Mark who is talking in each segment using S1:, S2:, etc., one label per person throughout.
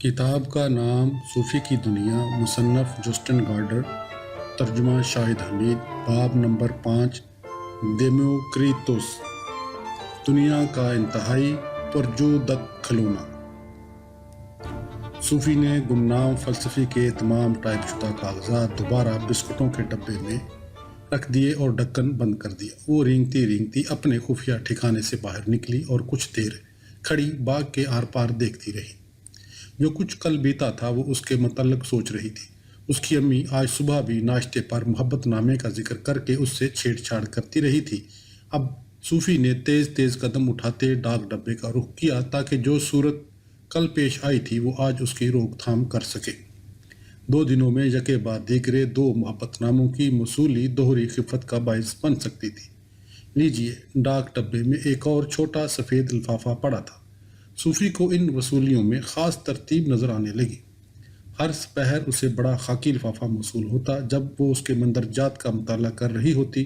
S1: کتاب کا نام صوفی کی دنیا، مصنف جسٹن گارڈر، ترجمہ شاہد حمید۔ باب نمبر 5، دیموکریتوس، دنیا کا انتہائی پرجودت کھلونا۔ صوفی نے گمنام فلسفی کے تمام ٹائپ شدہ کاغذات دوبارہ بسکٹوں کے ڈبے میں رکھ دیے اور ڈھکن بند کر دیا۔ وہ رینگتی رینگتی اپنے خفیہ ٹھکانے سے باہر نکلی اور کچھ دیر کھڑی باغ کے آر پار دیکھتی رہی۔ جو کچھ کل بیتا تھا وہ اس کے متعلق سوچ رہی تھی۔ اس کی امی آج صبح بھی ناشتے پر محبت نامے کا ذکر کر کے اس سے چھیڑ چھاڑ کرتی رہی تھی۔ اب صوفی نے تیز تیز قدم اٹھاتے ڈاک ڈبے کا رخ کیا تاکہ جو صورت کل پیش آئی تھی وہ آج اس کی روک تھام کر سکے۔ 2 دنوں میں یکے بعد دیگرے 2 محبت ناموں کی موصولی دوہری خفت کا باعث بن سکتی تھی۔ لیجیے، ڈاک ڈبے میں ایک اور چھوٹا سفید لفافہ پڑا تھا۔ صوفی کو ان وصولیوں میں خاص ترتیب نظر آنے لگی۔ ہر پہر اسے بڑا خاکی لفافہ موصول ہوتا۔ جب وہ اس کے مندرجات کا مطالعہ کر رہی ہوتی،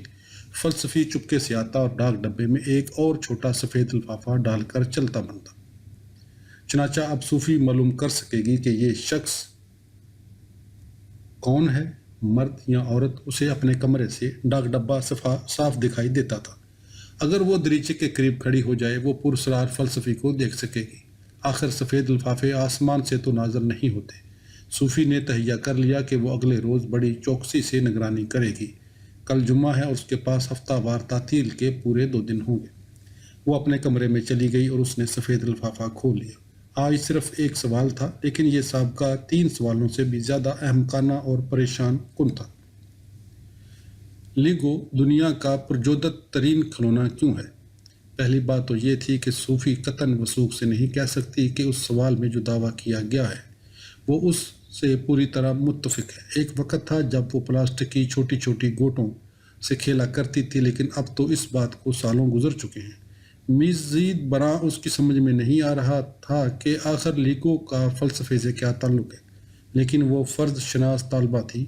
S1: فلسفی چپکے سے آتا اور ڈاک ڈبے میں ایک اور چھوٹا سفید لفافہ ڈال کر چلتا بنتا۔ چنانچہ اب صوفی معلوم کر سکے گی کہ یہ شخص کون ہے، مرد یا عورت۔ اسے اپنے کمرے سے ڈاک ڈبہ صاف دکھائی دیتا تھا۔ اگر وہ دریچے کے قریب کھڑی ہو جائے وہ پراسرار فلسفی کو دیکھ سکے گی۔ آخر سفید لفافے آسمان سے تو نازل نہیں ہوتے۔ صوفی نے تہیہ کر لیا کہ وہ اگلے روز بڑی چوکسی سے نگرانی کرے گی۔ کل جمعہ ہے اور اس کے پاس ہفتہ وار تعطیل کے پورے 2 دن ہوں گے۔ وہ اپنے کمرے میں چلی گئی اور اس نے سفید لفافہ کھول لیا۔ آج صرف ایک سوال تھا، لیکن یہ سابقہ 3 سوالوں سے بھی زیادہ احمقانہ اور پریشان کن تھا۔ لیگو دنیا کا پرجودت ترین کھلونا کیوں ہے؟ پہلی بات تو یہ تھی کہ صوفی قطعاً وثوق سے نہیں کہہ سکتی کہ اس سوال میں جو دعویٰ کیا گیا ہے وہ اس سے پوری طرح متفق ہے۔ ایک وقت تھا جب وہ پلاسٹک کی چھوٹی چھوٹی گوٹوں سے کھیلا کرتی تھی، لیکن اب تو اس بات کو سالوں گزر چکے ہیں۔ مزید برآں اس کی سمجھ میں نہیں آ رہا تھا کہ آخر لیگو کا فلسفے سے کیا تعلق ہے، لیکن وہ فرض شناس طالبہ تھی۔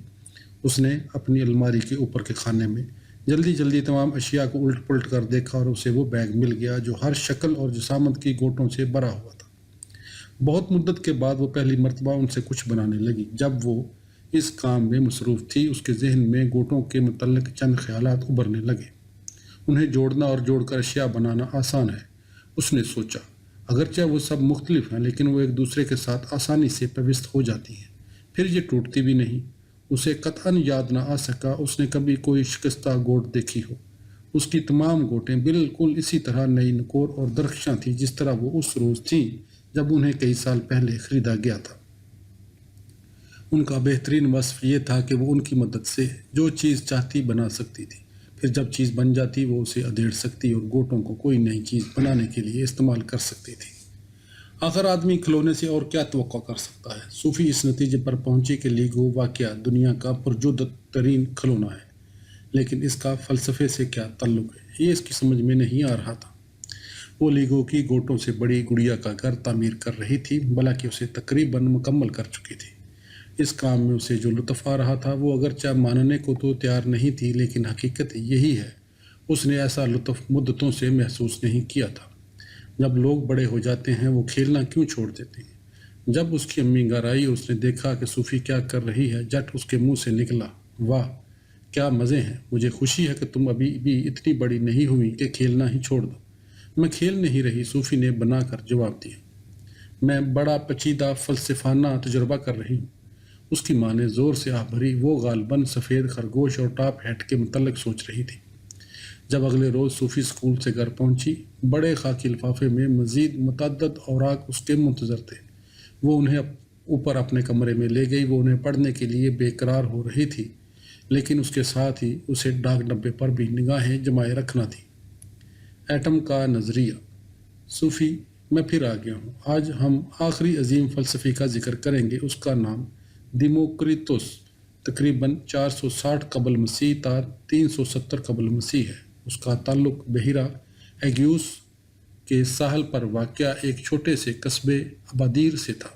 S1: اس نے اپنی الماری کے اوپر کے خانے میں جلدی تمام اشیاء کو الٹ پلٹ کر دیکھا اور اسے وہ بیگ مل گیا جو ہر شکل اور جسامت کی گوٹوں سے بھرا ہوا تھا۔ بہت مدت کے بعد وہ پہلی مرتبہ ان سے کچھ بنانے لگی۔ جب وہ اس کام میں مصروف تھی اس کے ذہن میں گوٹوں کے متعلق چند خیالات ابھرنے لگے۔ انہیں جوڑنا اور جوڑ کر اشیاء بنانا آسان ہے، اس نے سوچا۔ اگرچہ وہ سب مختلف ہیں لیکن وہ ایک دوسرے کے ساتھ آسانی سے پیوست ہو جاتی ہیں، پھر یہ ٹوٹتی بھی نہیں۔ اسے قطعاً یاد نہ آ سکا اس نے کبھی کوئی شکستہ گوٹ دیکھی ہو۔ اس کی تمام گوٹیں بالکل اسی طرح نئی نکور اور درخشاں تھیں جس طرح وہ اس روز تھیں جب انہیں کئی سال پہلے خریدا گیا تھا۔ ان کا بہترین وصف یہ تھا کہ وہ ان کی مدد سے جو چیز چاہتی بنا سکتی تھی، پھر جب چیز بن جاتی وہ اسے ادھیڑ سکتی اور گوٹوں کو کوئی نئی چیز بنانے کے لیے استعمال کر سکتی تھی۔ آخر آدمی کھلونے سے اور کیا توقع کر سکتا ہے؟ صوفی اس نتیجے پر پہنچی کہ لیگو واقعہ دنیا کا پرجودت ترین کھلونا ہے، لیکن اس کا فلسفے سے کیا تعلق ہے یہ اس کی سمجھ میں نہیں آ رہا تھا۔ وہ لیگو کی گوٹوں سے بڑی گڑیا کا گھر تعمیر کر رہی تھی، بلکہ اسے تقریباً مکمل کر چکی تھی۔ اس کام میں اسے جو لطف آ رہا تھا وہ اگرچہ ماننے کو تو تیار نہیں تھی، لیکن حقیقت یہی ہے۔ اس نے ایسا لطف مدتوں سے محسوس نہیں کیا تھا۔ جب لوگ بڑے ہو جاتے ہیں وہ کھیلنا کیوں چھوڑ دیتے ہیں؟ جب اس کی امی گھر آئی اس نے دیکھا کہ صوفی کیا کر رہی ہے، جٹ اس کے منہ سے نکلا، واہ کیا مزے ہیں! مجھے خوشی ہے کہ تم ابھی بھی اتنی بڑی نہیں ہوئی کہ کھیلنا ہی چھوڑ دو۔ میں کھیل نہیں رہی، صوفی نے بنا کر جواب دیا۔ میں بڑا پیچیدہ فلسفانہ تجربہ کر رہی ہوں۔ اس کی ماں نے زور سے آہ بھری۔ وہ غالباً سفید خرگوش اور ٹاپ ہیٹ کے متعلق سوچ رہی تھی۔ جب اگلے روز صوفی اسکول سے گھر پہنچی، بڑے خاکی لفافے میں مزید متعدد اوراق اس کے منتظر تھے۔ وہ انہیں اوپر اپنے کمرے میں لے گئی۔ وہ انہیں پڑھنے کے لیے بے قرار ہو رہی تھی، لیکن اس کے ساتھ ہی اسے ڈاک ڈبے پر بھی نگاہیں جمائے رکھنا تھی۔ ایٹم کا نظریہ۔ صوفی، میں پھر آ گیا ہوں۔ آج ہم آخری عظیم فلسفی کا ذکر کریں گے۔ اس کا نام دیموکریتوس تقریباً 460 قبل مسیح تا 370 قبل مسیح ہے۔ اس کا تعلق بحیرہ ایگیوس کے ساحل پر واقع ایک چھوٹے سے قصبے ابادیر سے تھا۔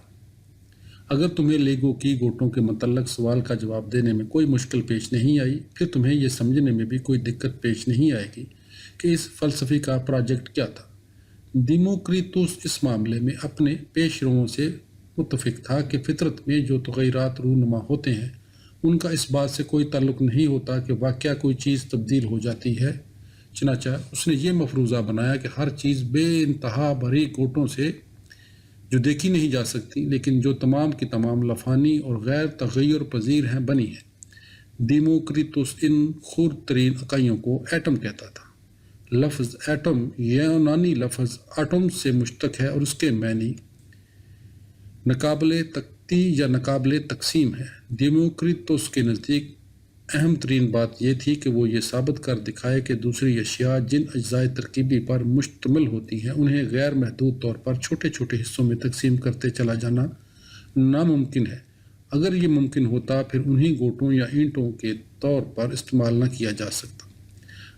S1: اگر تمہیں لیگو کی گوٹوں کے متعلق سوال کا جواب دینے میں کوئی مشکل پیش نہیں آئی، پھر تمہیں یہ سمجھنے میں بھی کوئی دقت پیش نہیں آئے گی کہ اس فلسفی کا پروجیکٹ کیا تھا۔ دیموکریتوس اس معاملے میں اپنے پیش روؤں سے متفق تھا کہ فطرت میں جو تغیرات رونما ہوتے ہیں ان کا اس بات سے کوئی تعلق نہیں ہوتا کہ واقعہ کوئی چیز تبدیل ہو جاتی ہے، چنانچہ اس نے یہ مفروضہ بنایا کہ ہر چیز بے انتہا باریک گوٹوں سے جو دیکھی نہیں جا سکتی لیکن جو تمام کی تمام لفانی اور غیر تغیر پذیر ہیں بنی ہے۔ دیموکریٹوس ان خرد ترین اکائیوں کو ایٹم کہتا تھا۔ لفظ ایٹم یونانی لفظ ایٹم سے مشتق ہے اور اس کے معنی ناقابل تختی یا ناقابل تقسیم ہے۔ دیموکریٹوس کے نزدیک اہم ترین بات یہ تھی کہ وہ یہ ثابت کر دکھائے کہ دوسری اشیاء جن اجزاء ترکیبی پر مشتمل ہوتی ہیں انہیں غیر محدود طور پر چھوٹے چھوٹے حصوں میں تقسیم کرتے چلا جانا ناممکن ہے۔ اگر یہ ممکن ہوتا پھر انہی گوٹوں یا اینٹوں کے طور پر استعمال نہ کیا جا سکتا۔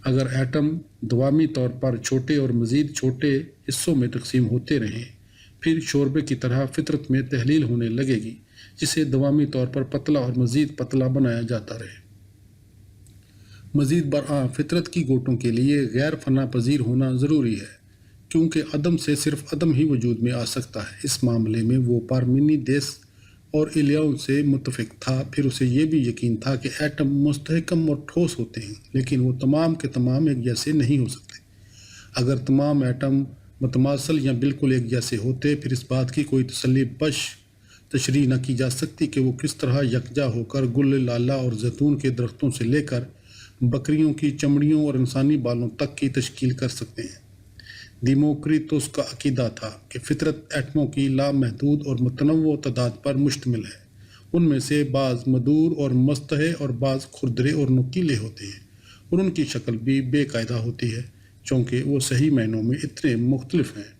S1: اگر ایٹم دوامی طور پر چھوٹے اور مزید چھوٹے حصوں میں تقسیم ہوتے رہیں پھر شوربے کی طرح فطرت میں تحلیل ہونے لگے گی جسے دوامی طور پر پتلا اور مزید پتلا بنایا جاتا رہے۔ مزید برآں فطرت کی گوٹوں کے لیے غیر فنا پذیر ہونا ضروری ہے کیونکہ عدم سے صرف عدم ہی وجود میں آ سکتا ہے۔ اس معاملے میں وہ پارمینیڈیس اور ایلیون سے متفق تھا۔ پھر اسے یہ بھی یقین تھا کہ ایٹم مستحکم اور ٹھوس ہوتے ہیں لیکن وہ تمام کے تمام ایک جیسے نہیں ہو سکتے۔ اگر تمام ایٹم متماثل یا بالکل ایک جیسے ہوتے پھر اس بات کی کوئی تسلی بخش تشریح نہ کی جا سکتی کہ وہ کس طرح یکجا ہو کر گل لالہ اور زیتون کے درختوں سے لے کر بکریوں کی چمڑیوں اور انسانی بالوں تک کی تشکیل کر سکتے ہیں۔ دیموکریٹوس کا عقیدہ تھا کہ فطرت ایٹموں کی لامحدود اور متنوع تعداد پر مشتمل ہے۔ ان میں سے بعض مدور اور مستحے اور بعض کھردرے اور نکیلے ہوتے ہیں اور ان کی شکل بھی بے قاعدہ ہوتی ہے چونکہ وہ صحیح معنوں میں اتنے مختلف ہیں۔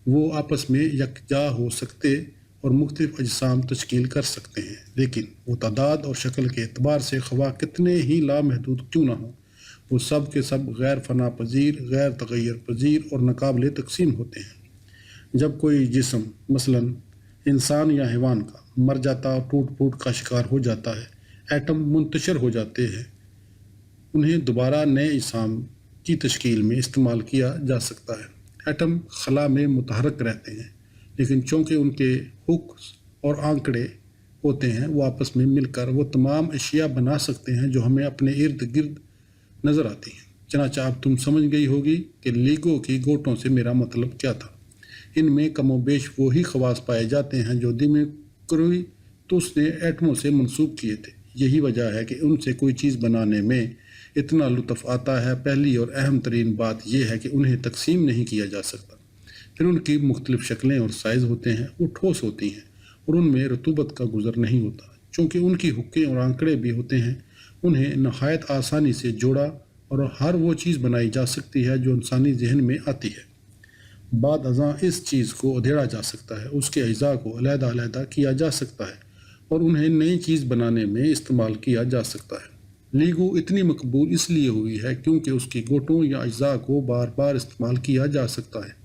S1: وہ آپس میں یکجا ہو سکتے اور مختلف اجسام تشکیل کر سکتے ہیں لیکن وہ تعداد اور شکل کے اعتبار سے خواہ کتنے ہی لامحدود کیوں نہ ہوں وہ سب کے سب غیر فنا پذیر، غیر تغیر پذیر اور ناقابل تقسیم ہوتے ہیں۔ جب کوئی جسم مثلاً انسان یا حیوان کا مر جاتا اور ٹوٹ پھوٹ کا شکار ہو جاتا ہے ایٹم منتشر ہو جاتے ہیں۔ انہیں دوبارہ نئے اجسام کی تشکیل میں استعمال کیا جا سکتا ہے۔ ایٹم خلا میں متحرک رہتے ہیں لیکن چونکہ ان کے حکم اور آنکڑے ہوتے ہیں وہ آپس میں مل کر وہ تمام اشیاء بنا سکتے ہیں جو ہمیں اپنے ارد گرد نظر آتی ہیں۔ چنانچہ اب تم سمجھ گئی ہوگی کہ لیگو کی گوٹوں سے میرا مطلب کیا تھا۔ ان میں کم و بیش وہی خواص پائے جاتے ہیں جو دیموکریٹوس نے ایٹموں سے منسوب کیے تھے۔ یہی وجہ ہے کہ ان سے کوئی چیز بنانے میں اتنا لطف آتا ہے۔ پہلی اور اہم ترین بات یہ ہے کہ انہیں تقسیم نہیں کیا جا سکتا۔ پھر ان کی مختلف شکلیں اور سائز ہوتے ہیں، وہ ٹھوس ہوتی ہیں اور ان میں رطوبت کا گزر نہیں ہوتا۔ چونکہ ان کی حقیں اور آنکڑے بھی ہوتے ہیں انہیں نہایت آسانی سے جوڑا اور ہر وہ چیز بنائی جا سکتی ہے جو انسانی ذہن میں آتی ہے۔ بعد ازاں اس چیز کو ادھیڑا جا سکتا ہے، اس کے اجزاء کو علیحدہ علیحدہ کیا جا سکتا ہے اور انہیں نئی چیز بنانے میں استعمال کیا جا سکتا ہے۔ لیگو اتنی مقبول اس لیے ہوئی ہے کیونکہ اس کی گوٹوں یا اجزاء کو بار بار استعمال کیا جا سکتا ہے۔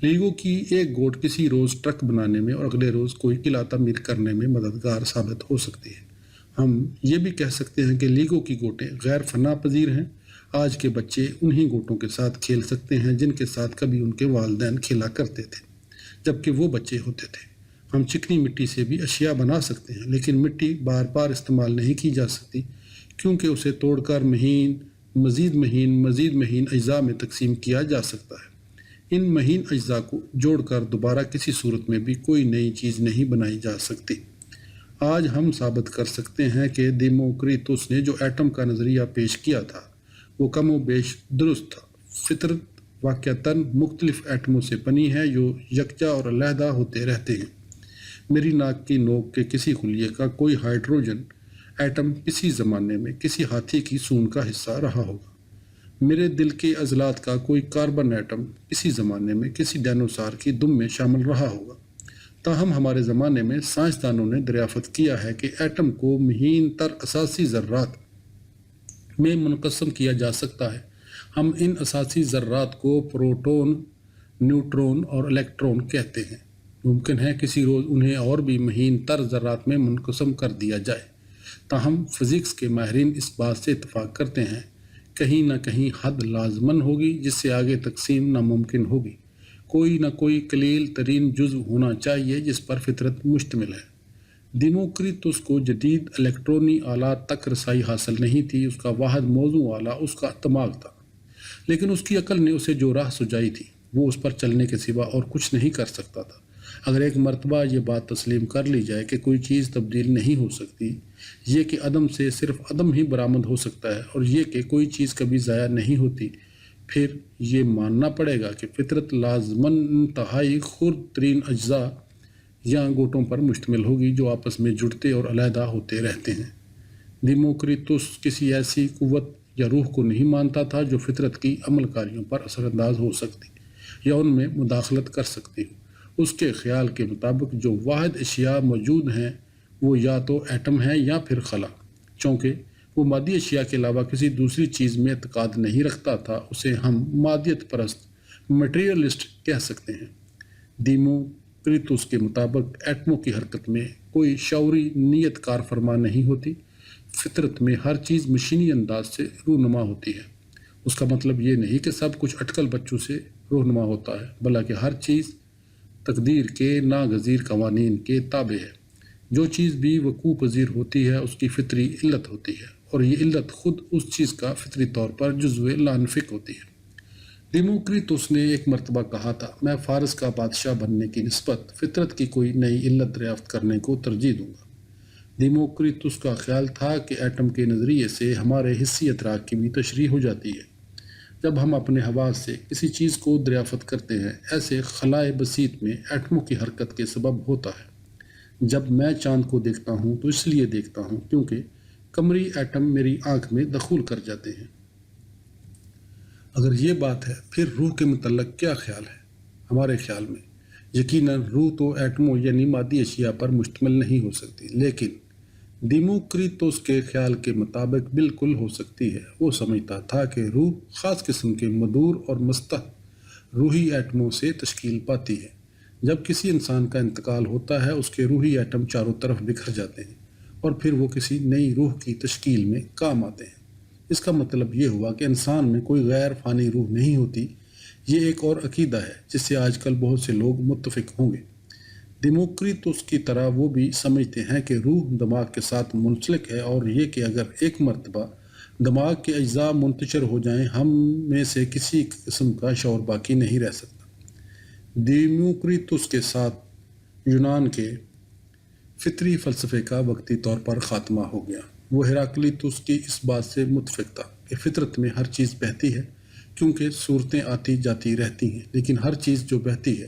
S1: لیگو کی ایک گوٹ کسی روز ٹرک بنانے میں اور اگلے روز کوئی قلعہ تعمیر کرنے میں مددگار ثابت ہو سکتی ہے۔ ہم یہ بھی کہہ سکتے ہیں کہ لیگو کی گوٹیں غیر فنا پذیر ہیں۔ آج کے بچے انہی گوٹوں کے ساتھ کھیل سکتے ہیں جن کے ساتھ کبھی ان کے والدین کھیلا کرتے تھے جبکہ وہ بچے ہوتے تھے۔ ہم چکنی مٹی سے بھی اشیاء بنا سکتے ہیں لیکن مٹی بار بار استعمال نہیں کی جا سکتی کیونکہ اسے توڑ کر مزید مہین اجزاء میں تقسیم کیا جا سکتا ہے۔ ان مہین اجزاء کو جوڑ کر دوبارہ کسی صورت میں بھی کوئی نئی چیز نہیں بنائی جا سکتی۔ آج ہم ثابت کر سکتے ہیں کہ دیموکریٹوس نے جو ایٹم کا نظریہ پیش کیا تھا وہ کم و بیش درست تھا۔ فطرت واقعتاً مختلف ایٹموں سے بنی ہے جو یکجا اور علیحدہ ہوتے رہتے ہیں۔ میری ناک کی نوک کے کسی خلیے کا کوئی ہائیڈروجن ایٹم کسی زمانے میں کسی ہاتھی کی سونڈ کا حصہ رہا ہوگا۔ میرے دل کے عضلات کا کوئی کاربن ایٹم کسی زمانے میں کسی ڈائنوسار کی دم میں شامل رہا ہوگا۔ تاہم ہمارے زمانے میں سائنسدانوں نے دریافت کیا ہے کہ ایٹم کو مہین تر اساسی ذرات میں منقسم کیا جا سکتا ہے۔ ہم ان اساسی ذرات کو پروٹون، نیوٹرون اور الیکٹرون کہتے ہیں۔ ممکن ہے کسی روز انہیں اور بھی مہین تر ذرات میں منقسم کر دیا جائے۔ تاہم فزکس کے ماہرین اس بات سے اتفاق کرتے ہیں کہیں نہ کہیں حد لازماً ہوگی جس سے آگے تقسیم ناممکن ہوگی۔ کوئی نہ کوئی قلیل ترین جزو ہونا چاہیے جس پر فطرت مشتمل ہے۔ دیموکریٹس کو جدید الیکٹرونی آلات تک رسائی حاصل نہیں تھی، اس کا واحد موزوں والا اس کا دماغ تھا، لیکن اس کی عقل نے اسے جو راہ سجائی تھی وہ اس پر چلنے کے سوا اور کچھ نہیں کر سکتا تھا۔ اگر ایک مرتبہ یہ بات تسلیم کر لی جائے کہ کوئی چیز تبدیل نہیں ہو سکتی، یہ کہ عدم سے صرف عدم ہی برآمد ہو سکتا ہے، اور یہ کہ کوئی چیز کبھی ضائع نہیں ہوتی، پھر یہ ماننا پڑے گا کہ فطرت لازماً انتہائی خرد ترین اجزاء یا گوٹوں پر مشتمل ہوگی جو آپس میں جڑتے اور علیحدہ ہوتے رہتے ہیں۔ دیموکریٹس کسی ایسی قوت یا روح کو نہیں مانتا تھا جو فطرت کی عمل کاریوں پر اثر انداز ہو سکتی یا ان میں مداخلت کر سکتی ہو۔ اس کے خیال کے مطابق جو واحد اشیاء موجود ہیں وہ یا تو ایٹم ہیں یا پھر خلا۔ چونکہ وہ مادی اشیاء کے علاوہ کسی دوسری چیز میں اعتقاد نہیں رکھتا تھا، اسے ہم مادیت پرست مٹیریلسٹ کہہ سکتے ہیں۔ دیموکریٹس کے مطابق ایٹموں کی حرکت میں کوئی شعوری نیت کار فرما نہیں ہوتی۔ فطرت میں ہر چیز مشینی انداز سے رونما ہوتی ہے۔ اس کا مطلب یہ نہیں کہ سب کچھ اٹکل بچوں سے رونما ہوتا ہے، بلکہ ہر چیز تقدیر کے ناگزیر قوانین کے تابع ہے۔ جو چیز بھی وقوع پذیر ہوتی ہے اس کی فطری علت ہوتی ہے، اور یہ علت خود اس چیز کا فطری طور پر جزو لانفک ہوتی ہے۔ دیموکریٹس نے ایک مرتبہ کہا تھا، میں فارس کا بادشاہ بننے کی نسبت فطرت کی کوئی نئی علت دریافت کرنے کو ترجیح دوں گا۔ دیموکریٹس کا خیال تھا کہ ایٹم کے نظریے سے ہمارے حسی ادراک کی بھی تشریح ہو جاتی ہے۔ جب ہم اپنے حواس سے کسی چیز کو دریافت کرتے ہیں، ایسے خلائے بسیط میں ایٹموں کی حرکت کے سبب ہوتا ہے۔ جب میں چاند کو دیکھتا ہوں تو اس لیے دیکھتا ہوں کیونکہ قمری ایٹم میری آنکھ میں دخول کر جاتے ہیں۔ اگر یہ بات ہے، پھر روح کے متعلق کیا خیال ہے؟ ہمارے خیال میں یقیناً روح تو ایٹموں یعنی مادی اشیاء پر مشتمل نہیں ہو سکتی، لیکن دیموکریٹس کے خیال کے مطابق بالکل ہو سکتی ہے۔ وہ سمجھتا تھا کہ روح خاص قسم کے مدور اور مستح روحی ایٹموں سے تشکیل پاتی ہے۔ جب کسی انسان کا انتقال ہوتا ہے، اس کے روحی ایٹم چاروں طرف بکھر جاتے ہیں اور پھر وہ کسی نئی روح کی تشکیل میں کام آتے ہیں۔ اس کا مطلب یہ ہوا کہ انسان میں کوئی غیر فانی روح نہیں ہوتی۔ یہ ایک اور عقیدہ ہے جس سے آج کل بہت سے لوگ متفق ہوں گے۔ دیموکریٹس کی طرح وہ بھی سمجھتے ہیں کہ روح دماغ کے ساتھ منسلک ہے، اور یہ کہ اگر ایک مرتبہ دماغ کے اجزاء منتشر ہو جائیں، ہم میں سے کسی قسم کا شعور باقی نہیں رہ سکتا۔ دیموکریٹس کے ساتھ یونان کے فطری فلسفے کا وقتی طور پر خاتمہ ہو گیا۔ وہ ہیراکلیٹس کی اس بات سے متفق تھا کہ فطرت میں ہر چیز بہتی ہے، کیونکہ صورتیں آتی جاتی رہتی ہیں، لیکن ہر چیز جو بہتی ہے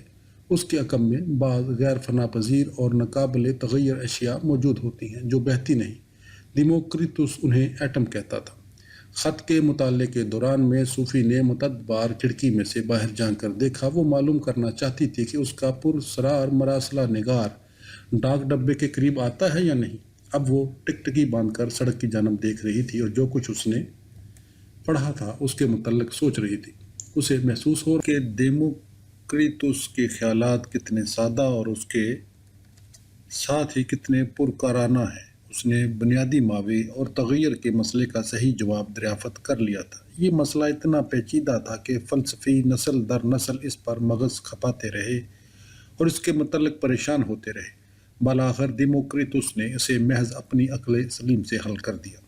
S1: اس کے عقب میں بعض غیر فنا پذیر اور ناقابل تغیر اشیاء موجود ہوتی ہیں جو بہتی نہیں۔ دیموکریٹس انہیں ایٹم کہتا تھا۔ خط کے مطالعے کے دوران میں صوفی نے متعدد بار کھڑکی میں سے باہر جھانک کر دیکھا۔ وہ معلوم کرنا چاہتی تھی کہ اس کا پرسرار مراسلہ نگار ڈاک ڈبے کے قریب آتا ہے یا نہیں۔ اب وہ ٹکٹکی باندھ کر سڑک کی جانب دیکھ رہی تھی اور جو کچھ اس نے پڑھا تھا اس کے متعلق سوچ رہی تھی۔ اسے محسوس ہو کہ دیموکریٹس کے خیالات کتنے سادہ اور اس کے ساتھ ہی کتنے پرکارانہ ہیں۔ اس نے بنیادی ماوے اور تغیر کے مسئلے کا صحیح جواب دریافت کر لیا تھا۔ یہ مسئلہ اتنا پیچیدہ تھا کہ فلسفی نسل در نسل اس پر مغز کھپاتے رہے اور اس کے متعلق پریشان ہوتے رہے۔ بالآخر دیموکریٹس نے اسے محض اپنی عقل سلیم سے حل کر دیا۔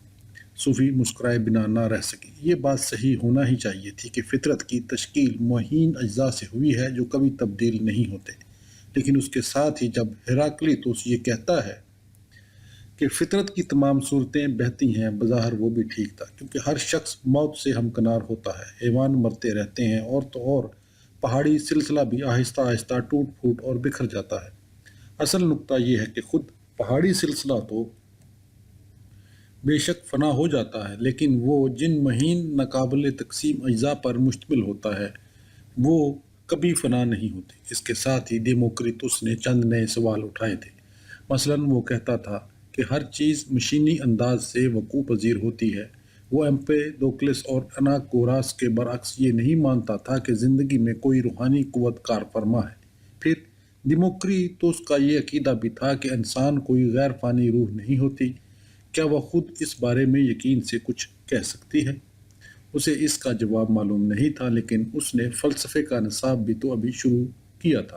S1: صوفی مسکرائے بنا نہ رہ سکی۔ یہ بات صحیح ہونا ہی چاہیے تھی کہ فطرت کی تشکیل مہین اجزاء سے ہوئی ہے جو کبھی تبدیل نہیں ہوتے، لیکن اس کے ساتھ ہی جب ہیراکلیٹس یہ کہتا ہے کہ فطرت کی تمام صورتیں بہتی ہیں، بظاہر وہ بھی ٹھیک تھا، کیونکہ ہر شخص موت سے ہمکنار ہوتا ہے، حیوان مرتے رہتے ہیں، اور تو اور پہاڑی سلسلہ بھی آہستہ آہستہ ٹوٹ پھوٹ اور بکھر جاتا ہے۔ اصل نکتہ یہ ہے کہ خود پہاڑی سلسلہ تو بے شک فنا ہو جاتا ہے، لیکن وہ جن مہین ناقابل تقسیم اجزاء پر مشتمل ہوتا ہے وہ کبھی فنا نہیں ہوتے۔ اس کے ساتھ ہی دیموکریٹس نے چند نئے سوال اٹھائے تھے۔ مثلاً وہ کہتا تھا کہ ہر چیز مشینی انداز سے وقوع پذیر ہوتی ہے۔ وہ ایمپیڈوکلس اور اناکوراس کے برعکس یہ نہیں مانتا تھا کہ زندگی میں کوئی روحانی قوت کار فرما ہے۔ پھر دیموکریٹس کا یہ عقیدہ بھی تھا کہ انسان کوئی غیر فانی روح نہیں ہوتی۔ کیا وہ خود اس بارے میں یقین سے کچھ کہہ سکتی ہے؟ اسے اس کا جواب معلوم نہیں تھا، لیکن اس نے فلسفے کا نصاب بھی تو ابھی شروع کیا تھا۔